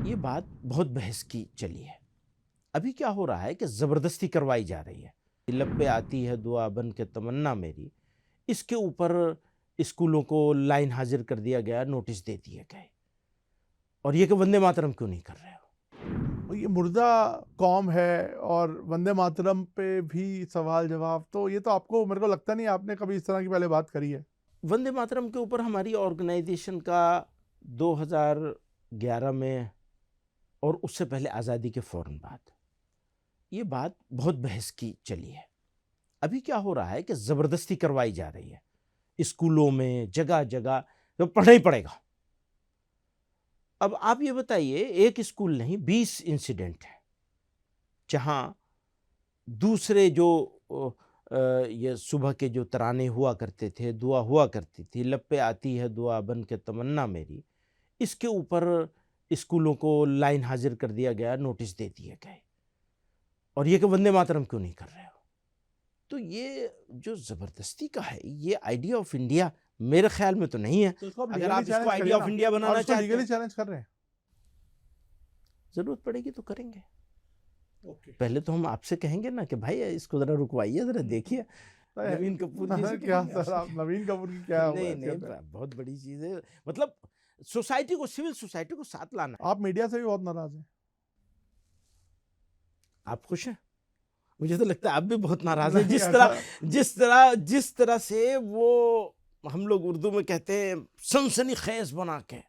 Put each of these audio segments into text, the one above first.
ये बात बहुत बहस की चली है। अभी क्या हो रहा है कि ज़बरदस्ती करवाई जा रही है। लब पे आती है दुआ बन के तमन्ना मेरी, इसके ऊपर स्कूलों को लाइन हाजिर कर दिया गया, नोटिस दे दिए गए। और ये कि वंदे मातरम क्यों नहीं कर रहे हो? ये मुर्दा कौम है और वंदे मातरम पे भी सवाल जवाब, तो ये तो आपको, मेरे को लगता नहीं आपने कभी इस तरह की पहले बात करी है। वंदे मातरम के ऊपर हमारी ऑर्गेनाइजेशन का 2011 में और उससे पहले आज़ादी के फ़ौरन बाद ये बात बहुत बहस की चली है। अभी क्या हो रहा है कि ज़बरदस्ती करवाई जा रही है स्कूलों में, जगह जगह, तो पढ़ना ही पड़ेगा। अब आप ये बताइए, एक स्कूल नहीं 20 इंसिडेंट है जहां दूसरे जो ये सुबह के जो तराने हुआ करते थे, दुआ हुआ करती थी, लब पे आती है दुआ बन के तमन्ना मेरी, इसके ऊपर स्कूलों को लाइन हाजिर कर दिया गया, नोटिस दे दिए गए। और ये कि वंदे मातरम क्यों नहीं कर रहे हो? तो ये जो ज़बरदस्ती का है, ये आइडिया ऑफ इंडिया मेरे ख्याल में तो नहीं है। तो इसको आप अगर आप लीगली इसको चैलेंज करिए आइडिया ऑफ ना, इंडिया आप बनाना इसको चाहते लीगली हैं, चैलेंज कर रहे हैं। जरूरत पड़ेगी तो करेंगे। ओके। पहले तो हम आपसे कहेंगे ना कि भाई इसको जरा रुकवाइए, जरा देखिए। नवीन कपूर जी से क्या कहेंगे सर, आप आपसे। नवीन कपूर की क्या नहीं नहीं, हैसियत है? बहुत बड़ी चीज है। मतलब सोसाइटी को, सिविल सोसाइटी को साथ लाना है। आप मीडिया से भी बहुत नाराज हैं। आप खुश हैं? मुझे तो लगता है आप भी बहुत नाराज हैं। नहीं, ऐसा जिस तरह से वो, हम लोग उर्दू में कहते हैं, सनसनी खेज बना के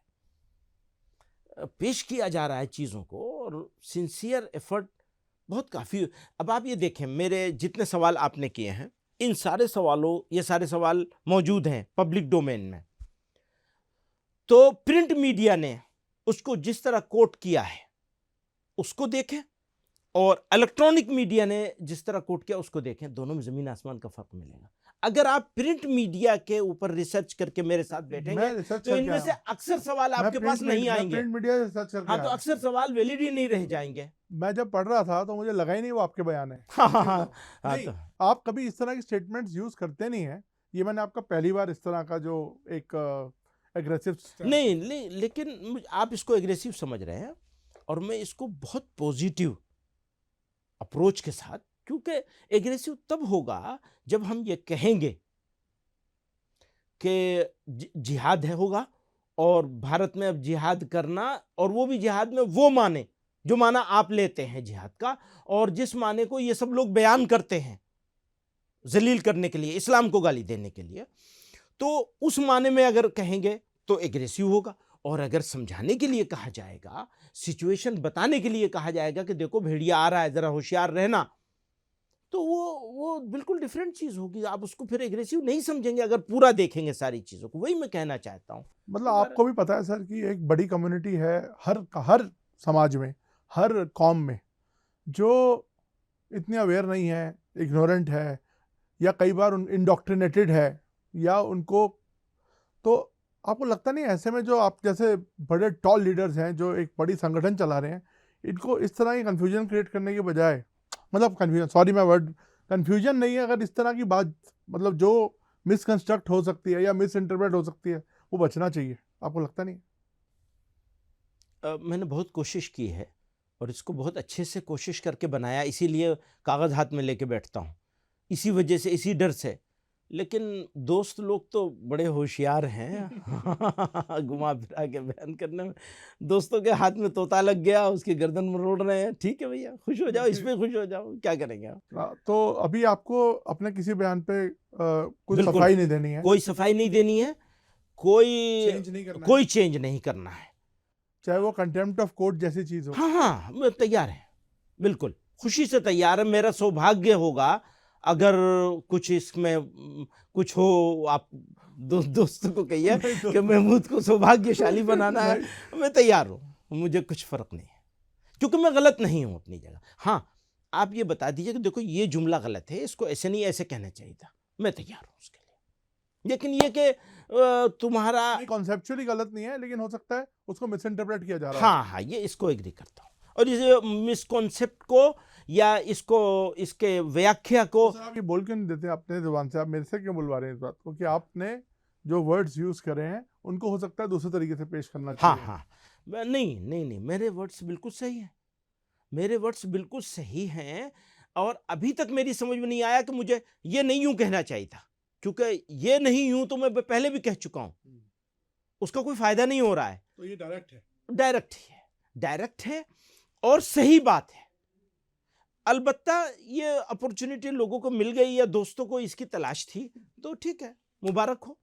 पेश किया जा रहा है चीज़ों को, और सिंसियर एफर्ट बहुत काफ़ी। अब आप ये देखें, मेरे जितने सवाल आपने किए हैं, इन सारे सवालों, ये सारे सवाल मौजूद हैं पब्लिक डोमेन में। तो प्रिंट मीडिया ने उसको जिस तरह कोट किया है उसको देखें, और इलेक्ट्रॉनिक मीडिया ने जिस तरह कोट किया उसको देखें, दोनों में जमीन आसमान का फर्क मिलेगा। अगर आप प्रिंट मीडिया के ऊपर रिसर्च करके मेरे साथ बैठेंगे मैं रिसर्च तो करके इनमें आया से हूँ। अक्सर सवाल आपके पास नहीं आएंगे। प्रिंट मीडिया से रिसर्च करके हाँ, आया तो हूँ। अक्सर सवाल वैलिड ही नहीं रह जाएंगे। मैं जब पढ़ रहा था तो मुझे लगा ही नहीं वो आपके बयान है। हाँ हाँ हाँ हाँ। नहीं, तो आप कभी इस तरह की स्टेटमेंट्स यूज करते नहीं है। ये मैंने आपका पहली बार इस तरह का जो एक एग्रेसिव नहीं नहीं, लेकिन आप इसको एग्रेसिव समझ रहे हैं, और मैं इसको बहुत पॉजिटिव अप्रोच के साथ, क्योंकि एग्रेसिव तब होगा जब हम ये कहेंगे कि जिहाद है होगा, और भारत में अब जिहाद करना, और वो भी जिहाद में वो माने जो माना आप लेते हैं जिहाद का, और जिस माने को ये सब लोग बयान करते हैं जलील करने के लिए, इस्लाम को गाली देने के लिए, तो उस माने में अगर कहेंगे तो एग्रेसिव होगा। और अगर समझाने के लिए कहा जाएगा, सिचुएशन बताने के लिए कहा जाएगा कि देखो भेड़िया आ रहा है, जरा होशियार रहना, तो वो बिल्कुल डिफरेंट चीज होगी। आप उसको फिर एग्रेसिव नहीं समझेंगे अगर पूरा देखेंगे सारी चीजों को। वही मैं कहना चाहता हूं। मतलब आपको भी पता है सर कि एक बड़ी कम्युनिटी है हर समाज में, हर कौम में, जो इतनी अवेयर नहीं है, इग्नोरेंट है, या कई बार इंडोक्ट्रिनेटेड है, या उनको, तो आपको लगता नहीं ऐसे में जो आप जैसे बड़े टॉल लीडर्स हैं जो एक बड़ी संगठन चला रहे हैं, इनको इस तरह की कंफ्यूजन क्रिएट करने के बजाय, मतलब कंफ्यूजन, सॉरी मैं वर्ड, कंफ्यूजन नहीं है, अगर इस तरह की बात, मतलब जो मिसकंस्ट्रक्ट हो सकती है या मिस इंटरप्रेट हो सकती है, वो बचना चाहिए। आपको लगता नहीं? मैंने बहुत कोशिश की है, और इसको बहुत अच्छे से कोशिश करके बनाया, इसीलिए कागज़ हाथ में लेके बैठता हूँ, इसी वजह से, इसी डर से। लेकिन दोस्त लोग तो बड़े होशियार हैं घुमा फिरा के बयान करने में। दोस्तों के हाथ में तोता लग गया, उसकी गर्दन मरोड़ रहे हैं। ठीक है भैया, खुश हो जाओ, इस पे खुश हो जाओ, क्या करेंगे आप। तो अभी आपको अपने किसी बयान पे कुछ बिल्कुल सफाई नहीं देनी है, कोई सफाई नहीं देनी है, कोई चेंज नहीं करना है, कोई चेंज नहीं करना है। चाहे वो कंटेम्प्ट ऑफ कोर्ट जैसी चीज हो। हाँ हाँ, मैं तैयार है, बिल्कुल खुशी से तैयार है। मेरा सौभाग्य होगा अगर कुछ इसमें कुछ हो। आप दोस्तों को कहिए कि महमूद को सौभाग्यशाली बनाना है, मैं तैयार हूँ, मुझे कुछ फर्क नहीं है, क्योंकि मैं गलत नहीं हूँ अपनी जगह। हाँ, आप ये बता दीजिए कि देखो ये जुमला गलत है, इसको ऐसे नहीं ऐसे कहना चाहिए था, मैं तैयार हूँ उसके लिए। लेकिन ये कि तुम्हारा कॉन्सेप्चुअली गलत नहीं है, लेकिन हो सकता है उसको मिसइंटरप्रेट किया जा रहा है। हाँ हाँ, ये इसको एग्री करता हूँ, और इस मिसकॉन्सेप्ट को या इसको, इसके व्याख्या को। तो आप ये बोल क्यों नहीं देते अपने जुबान से? आप मेरे से क्यों बुलवा रहे हैं इस बात को कि आपने जो वर्ड्स यूज करे हैं उनको हो सकता है दूसरे तरीके से पेश करना चाहिए? हाँ हाँ, नहीं नहीं नहीं, मेरे वर्ड्स बिल्कुल सही हैं, मेरे वर्ड्स बिल्कुल सही हैं। और अभी तक मेरी समझ में नहीं आया कि मुझे ये नहीं यूं कहना चाहिए था, क्योंकि ये नहीं यूं तो मैं पहले भी कह चुका हूं, उसका कोई फायदा नहीं हो रहा है। तो ये डायरेक्ट है। डायरेक्ट ही है, डायरेक्ट है और सही बात है। अलबत्ता ये अपॉर्चुनिटी लोगों को मिल गई या दोस्तों को इसकी तलाश थी, तो ठीक है, मुबारक हो।